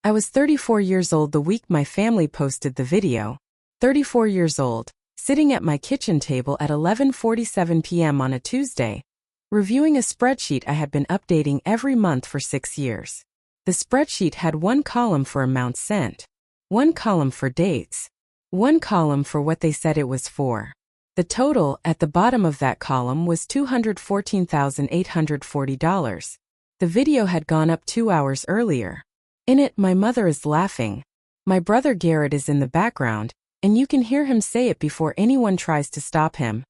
I was 34 years old the week my family posted the video. 34 years old, sitting at my kitchen table at 11:47 p.m. on a Tuesday, reviewing a spreadsheet I had been updating every month for 6 years. The spreadsheet had one column for amounts sent, one column for dates, one column for what they said it was for. The total at the bottom of that column was $214,840. The video had gone up 2 hours earlier. In it, my mother is laughing. My brother Garrett is in the background, and you can hear him say it before anyone tries to stop him.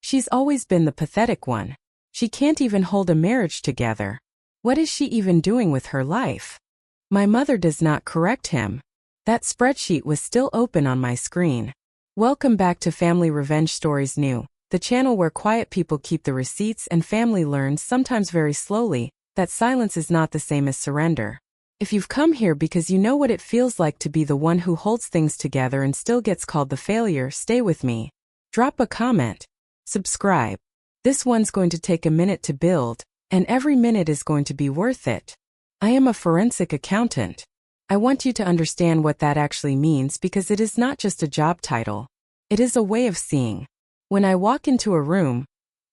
She's always been the pathetic one. She can't even hold a marriage together. What is she even doing with her life? My mother does not correct him. That spreadsheet was still open on my screen. Welcome back to Family Revenge Stories New, the channel where quiet people keep the receipts and family learns, sometimes very slowly, that silence is not the same as surrender. If you've come here because you know what it feels like to be the one who holds things together and still gets called the failure, stay with me. Drop a comment. Subscribe. This one's going to take a minute to build, and every minute is going to be worth it. I am a forensic accountant. I want you to understand what that actually means because it is not just a job title. It is a way of seeing. When I walk into a room,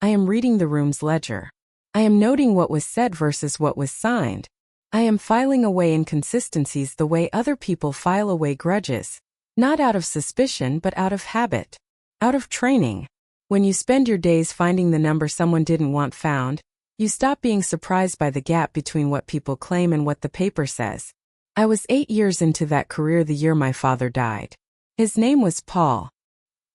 I am reading the room's ledger. I am noting what was said versus what was signed. I am filing away inconsistencies the way other people file away grudges. Not out of suspicion but out of habit. Out of training. When you spend your days finding the number someone didn't want found, you stop being surprised by the gap between what people claim and what the paper says. I was 8 years into that career the year my father died. His name was Paul.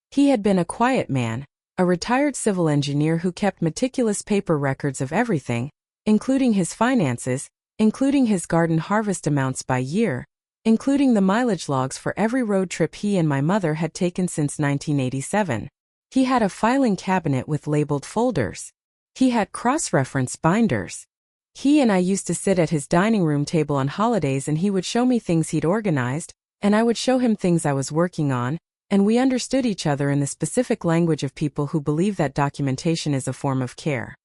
He had been a quiet man, a retired civil engineer who kept meticulous paper records of everything, including his finances, including his garden harvest amounts by year, including the mileage logs for every road trip he and my mother had taken since 1987. He had a filing cabinet with labeled folders. He had cross-reference binders. He and I used to sit at his dining room table on holidays and he would show me things he'd organized, and I would show him things I was working on, and we understood each other in the specific language of people who believe that documentation is a form of care.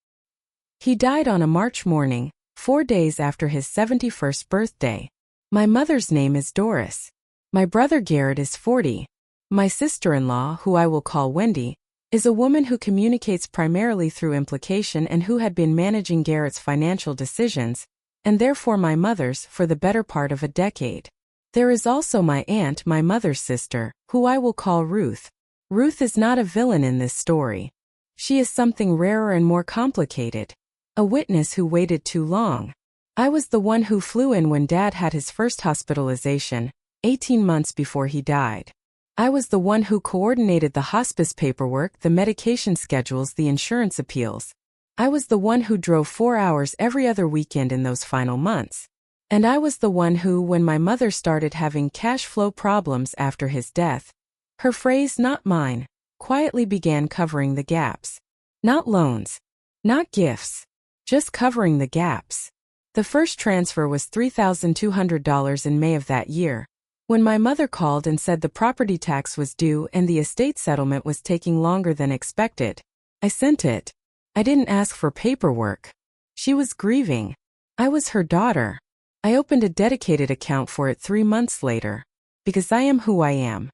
He died on a March morning, 4 days after his 71st birthday. My mother's name is Doris. My brother Garrett is 40. My sister-in-law, who I will call Wendy, is a woman who communicates primarily through implication and who had been managing Garrett's financial decisions, and therefore my mother's, for the better part of a decade. There is also my aunt, my mother's sister, who I will call Ruth. Ruth is not a villain in this story. She is something rarer and more complicated. A witness who waited too long. I was the one who flew in when Dad had his first hospitalization, 18 months before he died. I was the one who coordinated the hospice paperwork, the medication schedules, the insurance appeals. I was the one who drove 4 hours every other weekend in those final months. And I was the one who, when my mother started having cash flow problems after his death, her phrase, "not mine," quietly began covering the gaps. Not loans. Not gifts. Just covering the gaps. The first transfer was $3,200 in May of that year. When my mother called and said the property tax was due and the estate settlement was taking longer than expected, I sent it. I didn't ask for paperwork. She was grieving. I was her daughter. I opened a dedicated account for it 3 months later. Because I am who I am.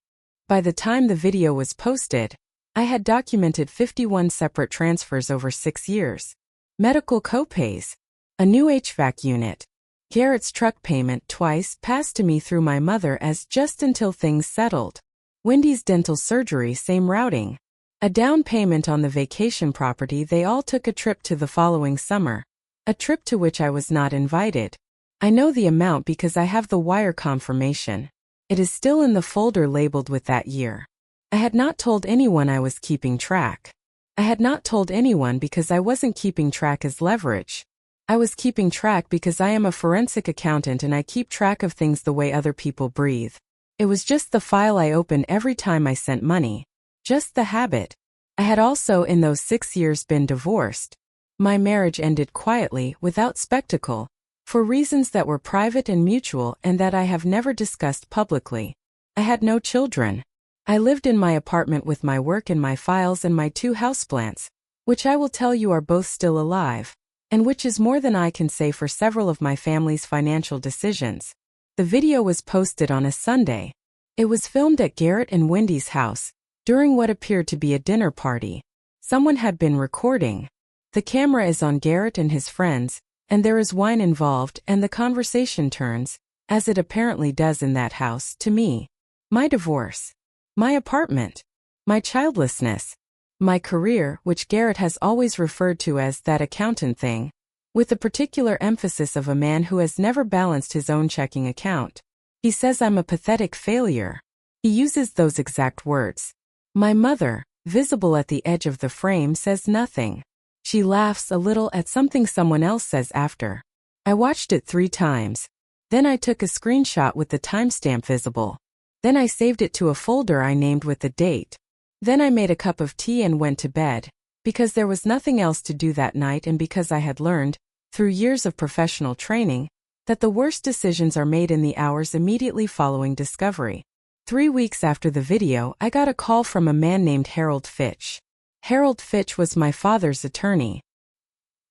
By the time the video was posted, I had documented 51 separate transfers over 6 years. Medical copays. A new HVAC unit. Garrett's truck payment twice passed to me through my mother as just until things settled. Wendy's dental surgery, same routing. A down payment on the vacation property. They all took a trip to the following summer. A trip to which I was not invited. I know the amount because I have the wire confirmation. It is still in the folder labeled with that year. I had not told anyone I was keeping track. I had not told anyone because I wasn't keeping track as leverage. I was keeping track because I am a forensic accountant and I keep track of things the way other people breathe. It was just the file I opened every time I sent money. Just the habit. I had also in those 6 years been divorced. My marriage ended quietly, without spectacle, for reasons that were private and mutual and that I have never discussed publicly. I had no children. I lived in my apartment with my work and my files and my 2 houseplants, which I will tell you are both still alive, and which is more than I can say for several of my family's financial decisions. The video was posted on a Sunday. It was filmed at Garrett and Wendy's house, during what appeared to be a dinner party. Someone had been recording. The camera is on Garrett and his friends, and there is wine involved, and the conversation turns, as it apparently does in that house, to me. My divorce. My apartment. My childlessness. My career, which Garrett has always referred to as that accountant thing, with the particular emphasis of a man who has never balanced his own checking account. He says I'm a pathetic failure. He uses those exact words. My mother, visible at the edge of the frame, says nothing. She laughs a little at something someone else says after. I watched it 3 times. Then I took a screenshot with the timestamp visible. Then I saved it to a folder I named with the date. Then I made a cup of tea and went to bed, because there was nothing else to do that night and because I had learned, through years of professional training, that the worst decisions are made in the hours immediately following discovery. 3 weeks after the video, I got a call from a man named Harold Fitch. Harold Fitch was my father's attorney.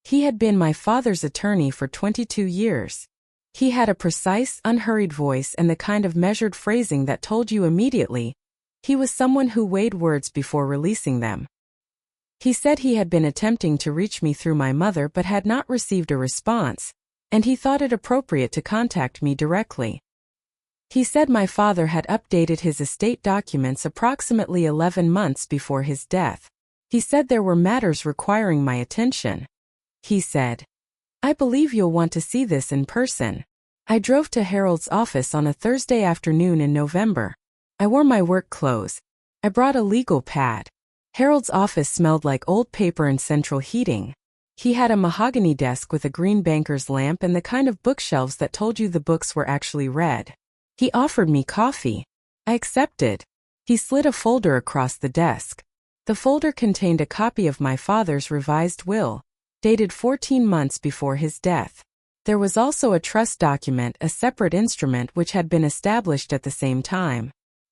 He had been my father's attorney for 22 years. He had a precise, unhurried voice and the kind of measured phrasing that told you immediately. He was someone who weighed words before releasing them. He said he had been attempting to reach me through my mother but had not received a response, and he thought it appropriate to contact me directly. He said my father had updated his estate documents approximately 11 months before his death. He said there were matters requiring my attention. He said, I believe you'll want to see this in person. I drove to Harold's office on a Thursday afternoon in November. I wore my work clothes. I brought a legal pad. Harold's office smelled like old paper and central heating. He had a mahogany desk with a green banker's lamp and the kind of bookshelves that told you the books were actually read. He offered me coffee. I accepted. He slid a folder across the desk. The folder contained a copy of my father's revised will, dated 14 months before his death. There was also a trust document, a separate instrument which had been established at the same time.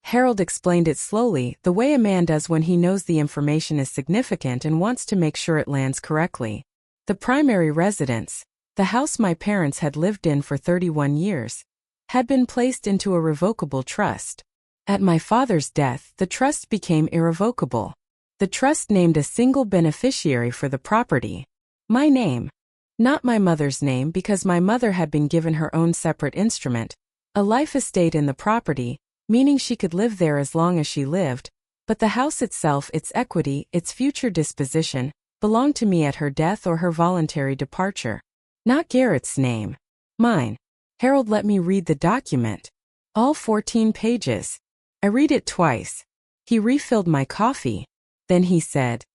Harold explained it slowly, the way a man does when he knows the information is significant and wants to make sure it lands correctly. The primary residence, the house my parents had lived in for 31 years, had been placed into a revocable trust. At my father's death, the trust became irrevocable. The trust named a single beneficiary for the property. My name. Not my mother's name because my mother had been given her own separate instrument, a life estate in the property, meaning she could live there as long as she lived, but the house itself, its equity, its future disposition, belonged to me at her death or her voluntary departure. Not Garrett's name. Mine. Harold let me read the document. All 14 pages. I read it twice. He refilled my coffee. Then he said,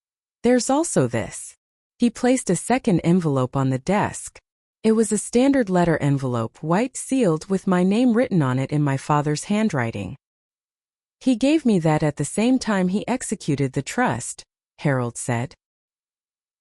There's also this. He placed a second envelope on the desk. It was a standard letter envelope, white sealed with my name written on it in my father's handwriting. He gave me that at the same time he executed the trust, Harold said.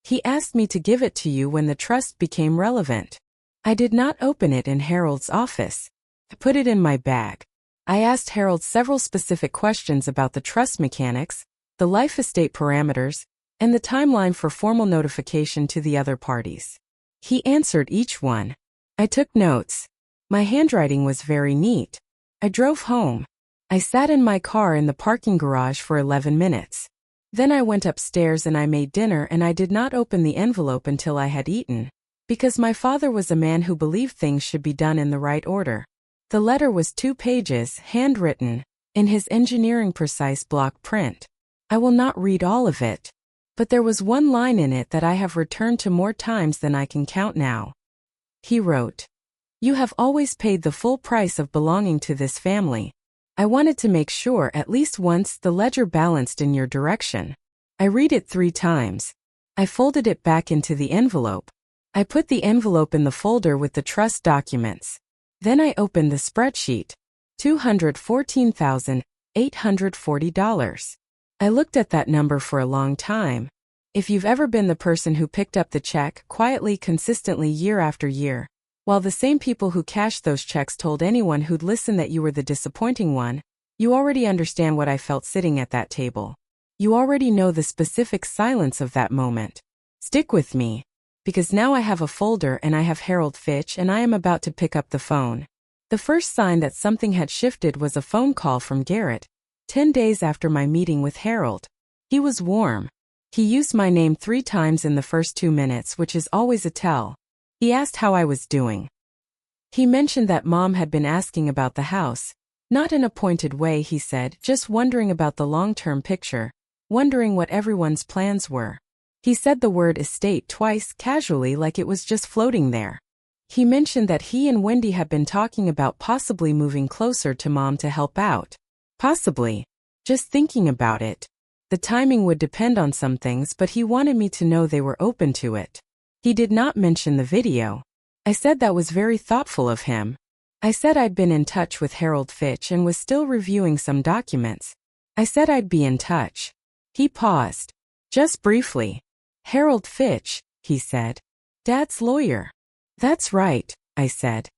He asked me to give it to you when the trust became relevant. I did not open it in Harold's office. I put it in my bag. I asked Harold several specific questions about the trust mechanics, the life estate parameters, and the timeline for formal notification to the other parties. He answered each one. I took notes. My handwriting was very neat. I drove home. I sat in my car in the parking garage for 11 minutes. Then I went upstairs and I made dinner and I did not open the envelope until I had eaten, because my father was a man who believed things should be done in the right order. The letter was 2 pages, handwritten, in his engineering precise block print. I will not read all of it. But there was one line in it that I have returned to more times than I can count now. He wrote, You have always paid the full price of belonging to this family. I wanted to make sure at least once the ledger balanced in your direction. I read it 3 times. I folded it back into the envelope. I put the envelope in the folder with the trust documents. Then I opened the spreadsheet. $214,840. I looked at that number for a long time. If you've ever been the person who picked up the check quietly, consistently year after year, while the same people who cashed those checks told anyone who'd listen that you were the disappointing one, you already understand what I felt sitting at that table. You already know the specific silence of that moment. Stick with me, because now I have a folder and I have Harold Fitch and I am about to pick up the phone. The first sign that something had shifted was a phone call from Garrett, 10 days after my meeting with Harold. He was warm. He used my name 3 times in the first 2 minutes, which is always a tell. He asked how I was doing. He mentioned that Mom had been asking about the house. Not in a pointed way, he said, just wondering about the long-term picture, wondering what everyone's plans were. He said the word estate twice, casually, like it was just floating there. He mentioned that he and Wendy had been talking about possibly moving closer to Mom to help out. Possibly. Just thinking about it. The timing would depend on some things, but he wanted me to know they were open to it. He did not mention the video. I said that was very thoughtful of him. I said I'd been in touch with Harold Fitch and was still reviewing some documents. I said I'd be in touch. He paused. Just briefly. Harold Fitch, he said. Dad's lawyer. That's right, I said.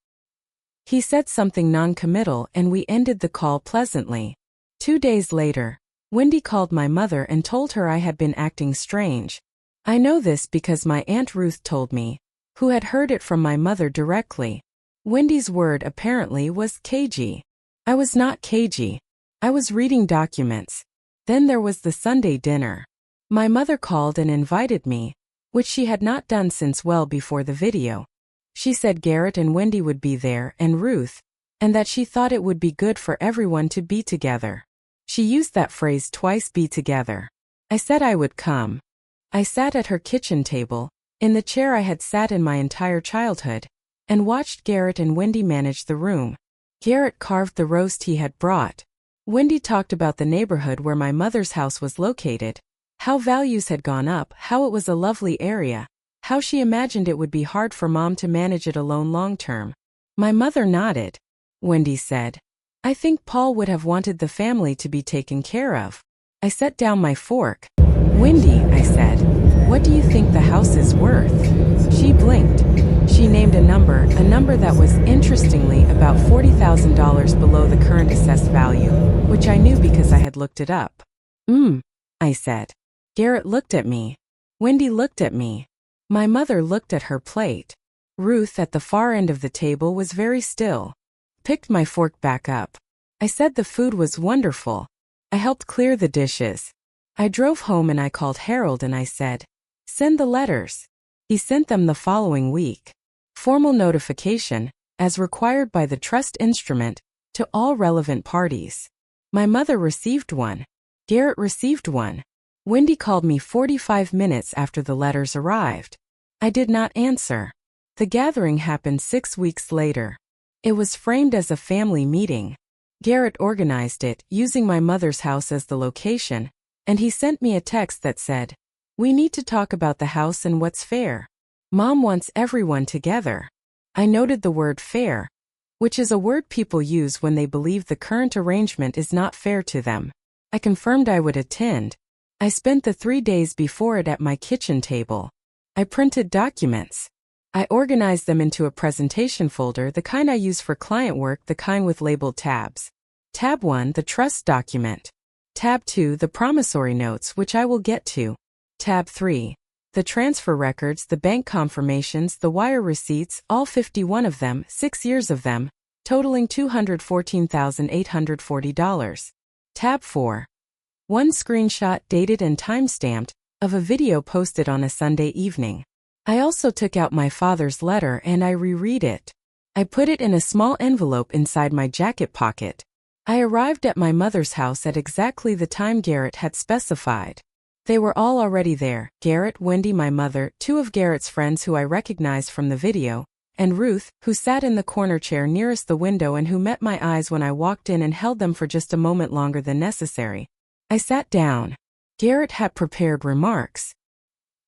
He said something non-committal and we ended the call pleasantly. 2 days later, Wendy called my mother and told her I had been acting strange. I know this because my Aunt Ruth told me, who had heard it from my mother directly. Wendy's word apparently was cagey. I was not cagey. I was reading documents. Then there was the Sunday dinner. My mother called and invited me, which she had not done since well before the video. She said Garrett and Wendy would be there and Ruth, and that she thought it would be good for everyone to be together. She used that phrase twice, be together. I said I would come. I sat at her kitchen table, in the chair I had sat in my entire childhood, and watched Garrett and Wendy manage the room. Garrett carved the roast he had brought. Wendy talked about the neighborhood where my mother's house was located, how values had gone up, how it was a lovely area, how she imagined it would be hard for Mom to manage it alone long term. My mother nodded. Wendy said, I think Paul would have wanted the family to be taken care of. I set down my fork. Wendy, I said, what do you think the house is worth? She blinked. She named a number that was, interestingly, about $40,000 below the current assessed value, which I knew because I had looked it up. I said. Garrett looked at me. Wendy looked at me. My mother looked at her plate. Ruth at the far end of the table was very still. Picked my fork back up. I said the food was wonderful. I helped clear the dishes. I drove home and I called Harold and I said, send the letters. He sent them the following week. Formal notification, as required by the trust instrument, to all relevant parties. My mother received one. Garrett received one. Wendy called me 45 minutes after the letters arrived. I did not answer. The gathering happened 6 weeks later. It was framed as a family meeting. Garrett organized it, using my mother's house as the location, and he sent me a text that said, we need to talk about the house and what's fair. Mom wants everyone together. I noted the word fair, which is a word people use when they believe the current arrangement is not fair to them. I confirmed I would attend. I spent the 3 days before it at my kitchen table. I printed documents. I organized them into a presentation folder, the kind I use for client work, the kind with labeled tabs. Tab 1, the trust document. Tab 2, the promissory notes, which I will get to. Tab 3, the transfer records, the bank confirmations, the wire receipts, all 51 of them, 6 years of them, totaling $214,840. Tab 4, one screenshot dated and time-stamped, of a video posted on a Sunday evening. I also took out my father's letter and I reread it. I put it in a small envelope inside my jacket pocket. I arrived at my mother's house at exactly the time Garrett had specified. They were all already there, Garrett, Wendy, my mother, 2 of Garrett's friends who I recognized from the video, and Ruth, who sat in the corner chair nearest the window and who met my eyes when I walked in and held them for just a moment longer than necessary. I sat down. Garrett had prepared remarks.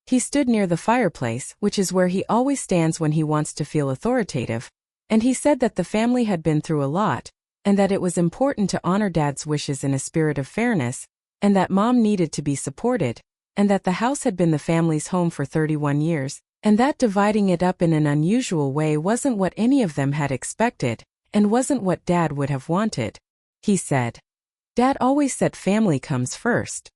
He stood near the fireplace, which is where he always stands when he wants to feel authoritative, and he said that the family had been through a lot, and that it was important to honor Dad's wishes in a spirit of fairness, and that Mom needed to be supported, and that the house had been the family's home for 31 years, and that dividing it up in an unusual way wasn't what any of them had expected, and wasn't what Dad would have wanted. He said, Dad always said family comes first.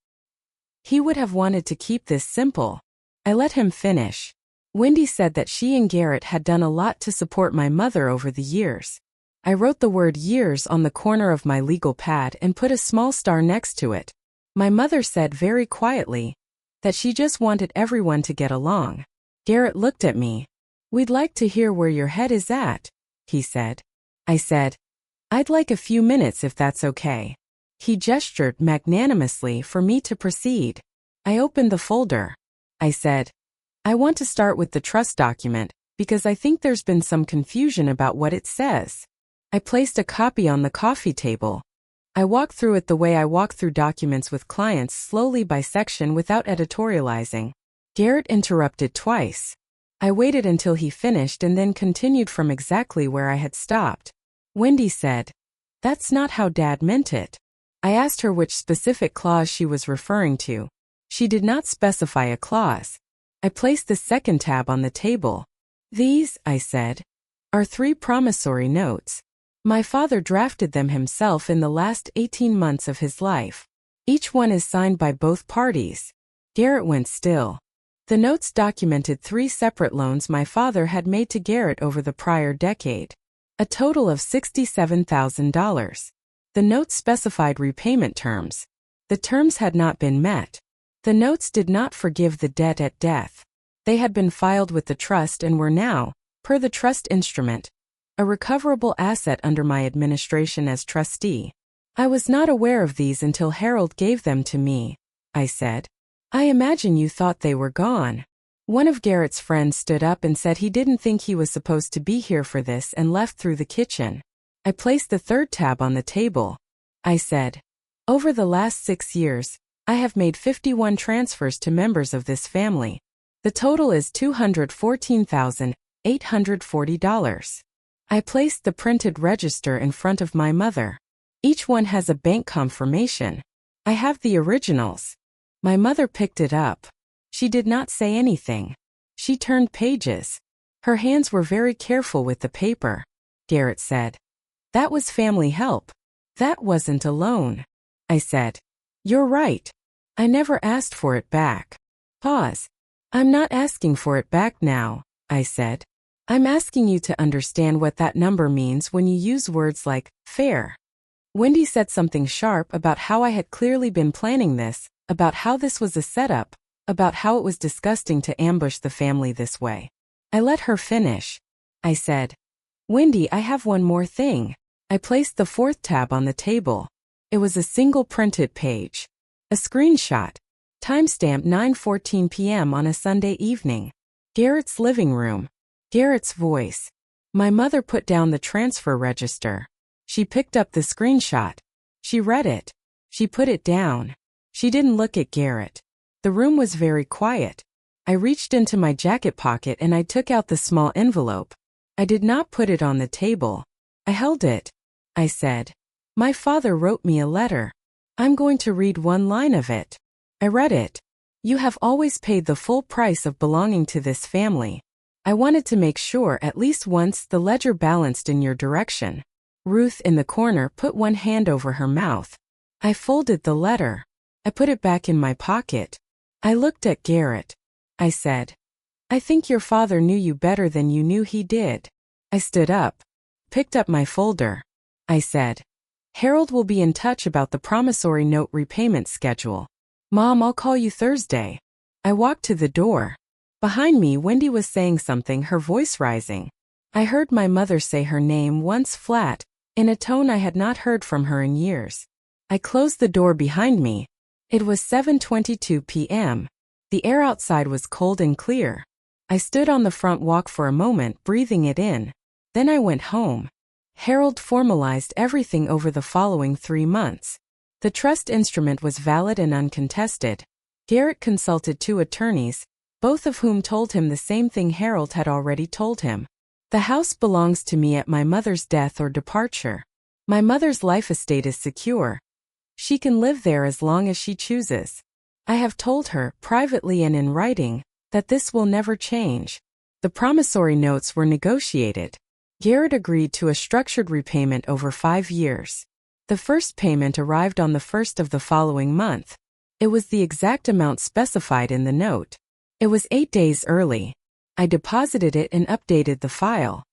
He would have wanted to keep this simple. I let him finish. Wendy said that she and Garrett had done a lot to support my mother over the years. I wrote the word years on the corner of my legal pad and put a small star next to it. My mother said very quietly that she just wanted everyone to get along. Garrett looked at me. "We'd like to hear where your head is at," he said. I said, "I'd like a few minutes if that's okay." He gestured magnanimously for me to proceed. I opened the folder. I said, "I want to start with the trust document because I think there's been some confusion about what it says." I placed a copy on the coffee table. I walked through it the way I walk through documents with clients, slowly by section without editorializing. Garrett interrupted twice. I waited until he finished and then continued from exactly where I had stopped. Wendy said, "That's not how Dad meant it." I asked her which specific clause she was referring to. She did not specify a clause. I placed the second tab on the table. "These," I said, "are 3 promissory notes. My father drafted them himself in the last 18 months of his life. Each one is signed by both parties." Garrett went still. The notes documented 3 separate loans my father had made to Garrett over the prior decade. A total of $67,000. The notes specified repayment terms. The terms had not been met. The notes did not forgive the debt at death. They had been filed with the trust and were now, per the trust instrument, a recoverable asset under my administration as trustee. "I was not aware of these until Harold gave them to me," I said. "I imagine you thought they were gone." One of Garrett's friends stood up and said he didn't think he was supposed to be here for this and left through the kitchen. I placed the third tab on the table. I said, "Over the last 6 years, I have made 51 transfers to members of this family. The total is $214,840. I placed the printed register in front of my mother. Each one has a bank confirmation. I have the originals. My mother picked it up. She did not say anything. She turned pages. Her hands were very careful with the paper. Garrett said, "That was family help. That wasn't a loan." I said, "You're right. I never asked for it back." Pause. "I'm not asking for it back now," I said. "I'm asking you to understand what that number means when you use words like fair." Wendy said something sharp about how I had clearly been planning this, about how this was a setup, about how it was disgusting to ambush the family this way. I let her finish. I said, "Wendy, I have one more thing." I placed the fourth tab on the table. It was a single printed page. A screenshot. Timestamp 9:14 p.m. on a Sunday evening. Garrett's living room. Garrett's voice. My mother put down the transfer register. She picked up the screenshot. She read it. She put it down. She didn't look at Garrett. The room was very quiet. I reached into my jacket pocket and I took out the small envelope. I did not put it on the table. I held it. I said, "My father wrote me a letter. I'm going to read one line of it." I read it. "You have always paid the full price of belonging to this family. I wanted to make sure at least once the ledger balanced in your direction." Ruth in the corner put one hand over her mouth. I folded the letter. I put it back in my pocket. I looked at Garrett. I said, "I think your father knew you better than you knew he did." I stood up, picked up my folder. I said, "Harold will be in touch about the promissory note repayment schedule. Mom, I'll call you Thursday." I walked to the door. Behind me, Wendy was saying something, her voice rising. I heard my mother say her name once flat, in a tone I had not heard from her in years. I closed the door behind me. It was 7:22 p.m. The air outside was cold and clear. I stood on the front walk for a moment, breathing it in. Then I went home. Harold formalized everything over the following 3 months. The trust instrument was valid and uncontested. Garrett consulted 2 attorneys, both of whom told him the same thing Harold had already told him. The house belongs to me at my mother's death or departure. My mother's life estate is secure. She can live there as long as she chooses. I have told her, privately and in writing, that this will never change. The promissory notes were negotiated. Garrett agreed to a structured repayment over 5 years. The first payment arrived on the 1st of the following month. It was the exact amount specified in the note. It was 8 days early. I deposited it and updated the file.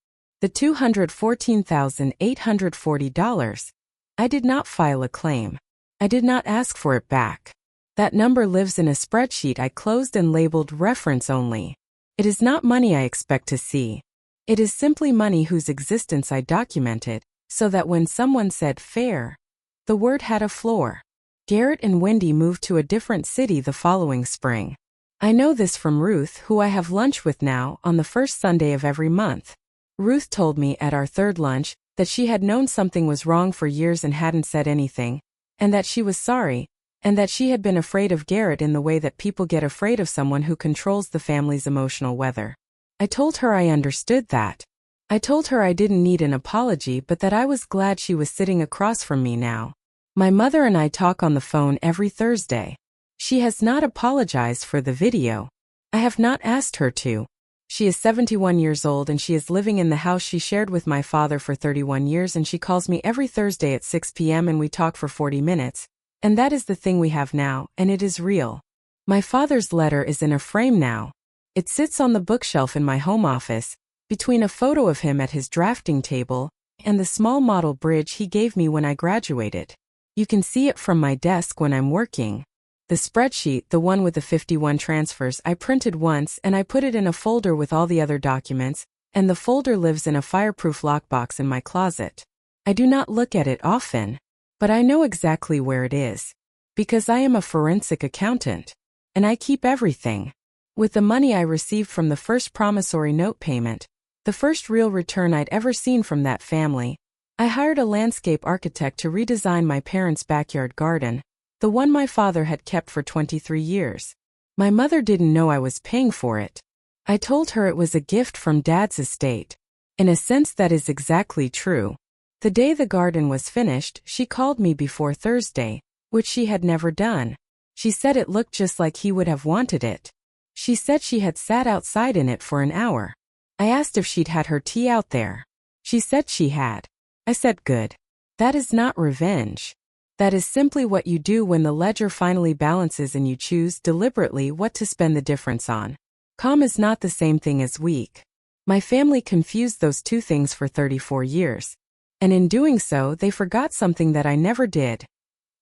The $214,840. I did not file a claim. I did not ask for it back. That number lives in a spreadsheet I closed and labeled reference only. It is not money I expect to see. It is simply money whose existence I documented, so that when someone said fair, the word had a floor. Garrett and Wendy moved to a different city the following spring. I know this from Ruth, who I have lunch with now on the first Sunday of every month. Ruth told me at our third lunch that she had known something was wrong for years and hadn't said anything, and that she was sorry, and that she had been afraid of Garrett in the way that people get afraid of someone who controls the family's emotional weather. I told her I understood that. I told her I didn't need an apology, but that I was glad she was sitting across from me now. My mother and I talk on the phone every Thursday. She has not apologized for the video. I have not asked her to. She is 71 years old and she is living in the house she shared with my father for 31 years, and she calls me every Thursday at 6 p.m. and we talk for 40 minutes. And that is the thing we have now, and it is real. My father's letter is in a frame now. It sits on the bookshelf in my home office, between a photo of him at his drafting table and the small model bridge he gave me when I graduated. You can see it from my desk when I'm working. The spreadsheet, the one with the 51 transfers, I printed once and I put it in a folder with all the other documents, and the folder lives in a fireproof lockbox in my closet. I do not look at it often, but I know exactly where it is, because I am a forensic accountant, and I keep everything. With the money I received from the first promissory note payment, the first real return I'd ever seen from that family, I hired a landscape architect to redesign my parents' backyard garden, the one my father had kept for 23 years. My mother didn't know I was paying for it. I told her it was a gift from Dad's estate. In a sense, that is exactly true. The day the garden was finished, she called me before Thursday, which she had never done. She said it looked just like he would have wanted it. She said she had sat outside in it for an hour. I asked if she'd had her tea out there. She said she had. I said good. That is not revenge. That is simply what you do when the ledger finally balances and you choose deliberately what to spend the difference on. Calm is not the same thing as weak. My family confused those two things for 34 years. And in doing so, they forgot something that I never did.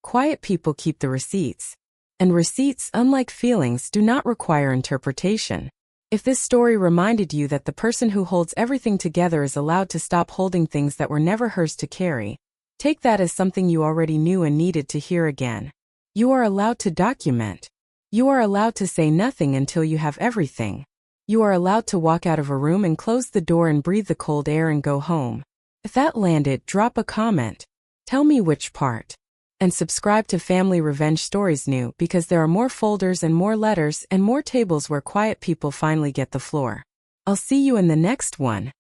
Quiet people keep the receipts. And receipts, unlike feelings, do not require interpretation. If this story reminded you that the person who holds everything together is allowed to stop holding things that were never hers to carry, take that as something you already knew and needed to hear again. You are allowed to document. You are allowed to say nothing until you have everything. You are allowed to walk out of a room and close the door and breathe the cold air and go home. If that landed, drop a comment. Tell me which part. And subscribe to Family Revenge Stories New, because there are more folders and more letters and more tables where quiet people finally get the floor. I'll see you in the next one.